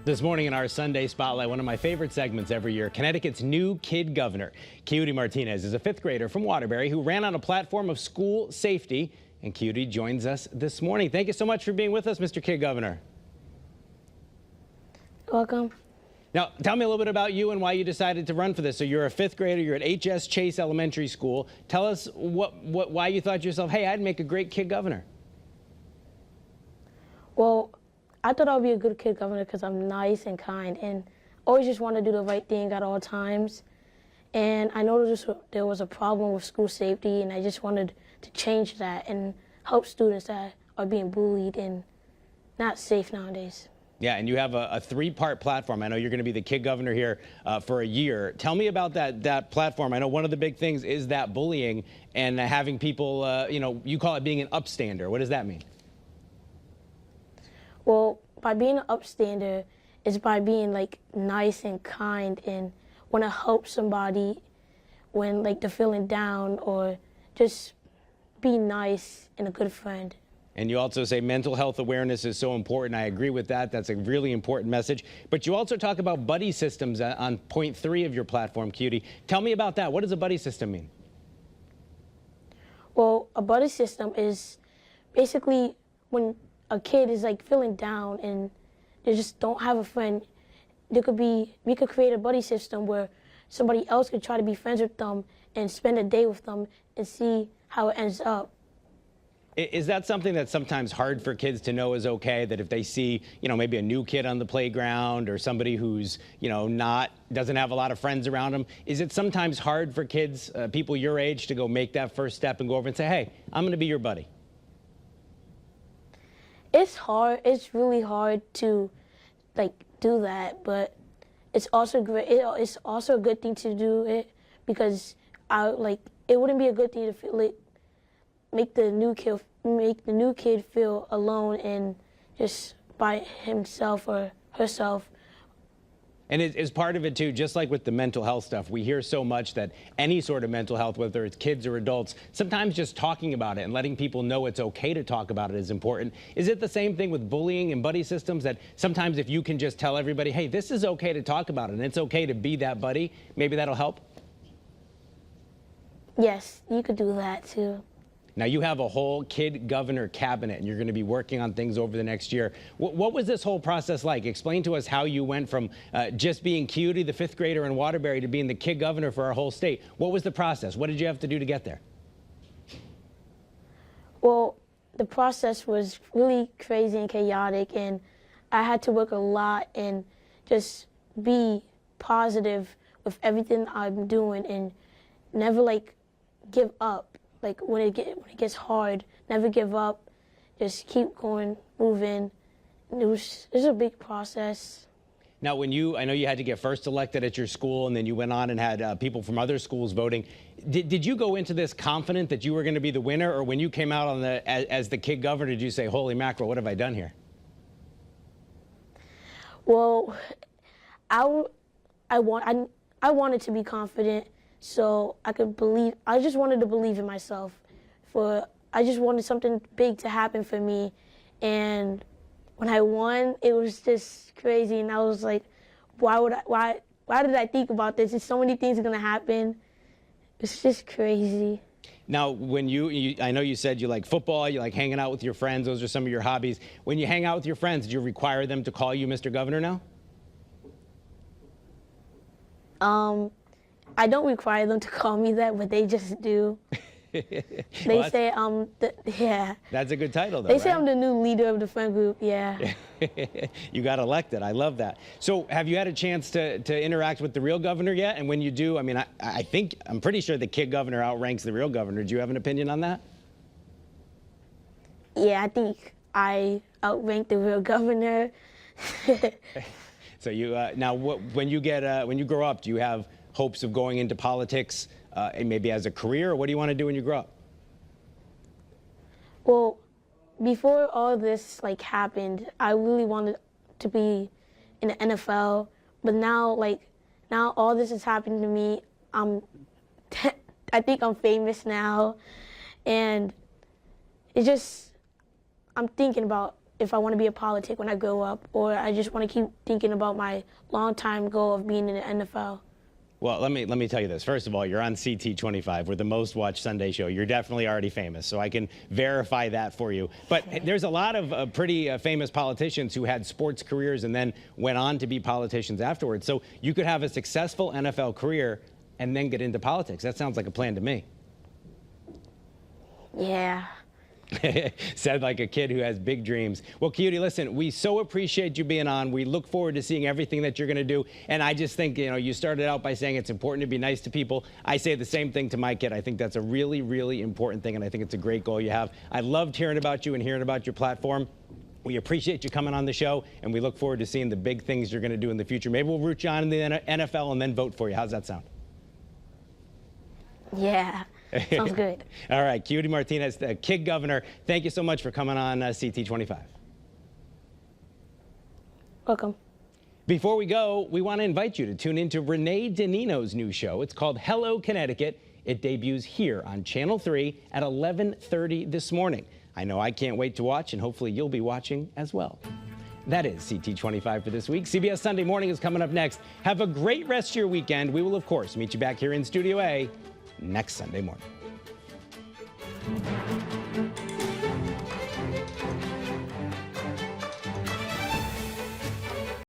This morning in our Sunday Spotlight, one of my favorite segments every year, Connecticut's new kid governor. Keudy Martinez is a fifth grader from Waterbury who ran on a platform of school safety. And Keudy joins us this morning. Thank you so much for being with us, Mr. Kid Governor. Welcome. Now, tell me a little bit about you and why you decided to run for this. So you're a fifth grader, you're at H.S. Chase Elementary School. Tell us why you thought to yourself, hey, I'd make a great kid governor. Well, I thought I'd be a good kid governor because I'm nice and kind and always just want to do the right thing at all times. And I noticed there was a problem with school safety, and I just wanted to change that and help students that are being bullied and not safe nowadays. Yeah, and you have a three-part platform. I know you're going to be the kid governor here for a year. Tell me about that platform. I know one of the big things is that bullying and having people, you call it being an upstander. What does that mean? Well, by being an upstander is by being like nice and kind and want to help somebody when like they're feeling down, or just be nice and a good friend. And you also say mental health awareness is so important. I agree with that. That's a really important message. But you also talk about buddy systems on point 3 of your platform, Keudy. Tell me about that. What does a buddy system mean? Well, a buddy system is basically when a kid is like feeling down and they just don't have a friend. We could create a buddy system where somebody else could try to be friends with them and spend a day with them and see how it ends up. Is that something that's sometimes hard for kids to know is okay, that if they see, maybe a new kid on the playground or somebody who's, doesn't have a lot of friends around them, is it sometimes hard for kids, people your age, to go make that first step and go over and say, hey, I'm going to be your buddy? It's hard. It's really hard to do that, but it's also great. It's also a good thing to do it because it wouldn't be a good thing to feel make the new kid feel alone and just by himself or herself. And it's part of it, too, just like with the mental health stuff. We hear so much that any sort of mental health, whether it's kids or adults, sometimes just talking about it and letting people know it's okay to talk about it is important. Is it the same thing with bullying and buddy systems, that sometimes if you can just tell everybody, hey, this is okay to talk about it and it's okay to be that buddy, maybe that'll help? Yes, you could do that, too. Now, you have a whole kid governor cabinet, and you're going to be working on things over the next year. What was this whole process like? Explain to us how you went from just being Keudy, the fifth grader in Waterbury, to being the kid governor for our whole state. What was the process? What did you have to do to get there? Well, the process was really crazy and chaotic, and I had to work a lot and just be positive with everything I'm doing and never give up. When it gets hard, never give up. Just keep going, moving. It was a big process. Now, I know you had to get first elected at your school, and then you went on and had people from other schools voting. Did you go into this confident that you were going to be the winner, or when you came out as the kid governor, did you say, "Holy mackerel, what have I done here"? Well, I wanted to be confident. So I could believe. I just wanted to believe in myself. I just wanted something big to happen for me, and when I won, it was just crazy. And I was like, why did I think about this? There's so many things are gonna happen. It's just crazy. Now, when I know you said you like football, you like hanging out with your friends. Those are some of your hobbies. When you hang out with your friends, do you require them to call you Mr. Governor now? I don't require them to call me that, but they just do. They say yeah. That's a good title, though. They say right? I'm the new leader of the friend group. Yeah. You got elected. I love that. So, have you had a chance to interact with the real governor yet? And when you do, I mean, I'm pretty sure the kid governor outranks the real governor. Do you have an opinion on that? Yeah, I think I outrank the real governor. So now, when you grow up, do you have hopes of going into politics and maybe as a career, or what do you want to do when you grow up? Well, before all this happened, I really wanted to be in the NFL, but now all this is happening to me. I think I'm famous now, and it's just I'm thinking about if I want to be a politic when I grow up, or I just want to keep thinking about my long-time goal of being in the NFL. Well, let me tell you this. First of all, you're on CT25. We're the most watched Sunday show. You're definitely already famous, so I can verify that for you. But there's a lot of pretty famous politicians who had sports careers and then went on to be politicians afterwards. So you could have a successful NFL career and then get into politics. That sounds like a plan to me. Yeah. Said like a kid who has big dreams. Well, Keudy, listen, we so appreciate you being on. We look forward to seeing everything that you're going to do. And I just think, you started out by saying it's important to be nice to people. I say the same thing to my kid. I think that's a really, really important thing, and I think it's a great goal you have. I loved hearing about you and hearing about your platform. We appreciate you coming on the show, and we look forward to seeing the big things you're going to do in the future. Maybe we'll root you on in the NFL and then vote for you. How's that sound? Yeah. Sounds good. All right, Keudy Martinez, the kid governor, thank you so much for coming on CT25. Welcome. Before we go, we want to invite you to tune into Renee DiNino's new show. It's called Hello, Connecticut. It debuts here on Channel 3 at 11:30 this morning. I know I can't wait to watch, and hopefully you'll be watching as well. That is CT25 for this week. CBS Sunday Morning is coming up next. Have a great rest of your weekend. We will, of course, meet you back here in Studio A next Sunday morning.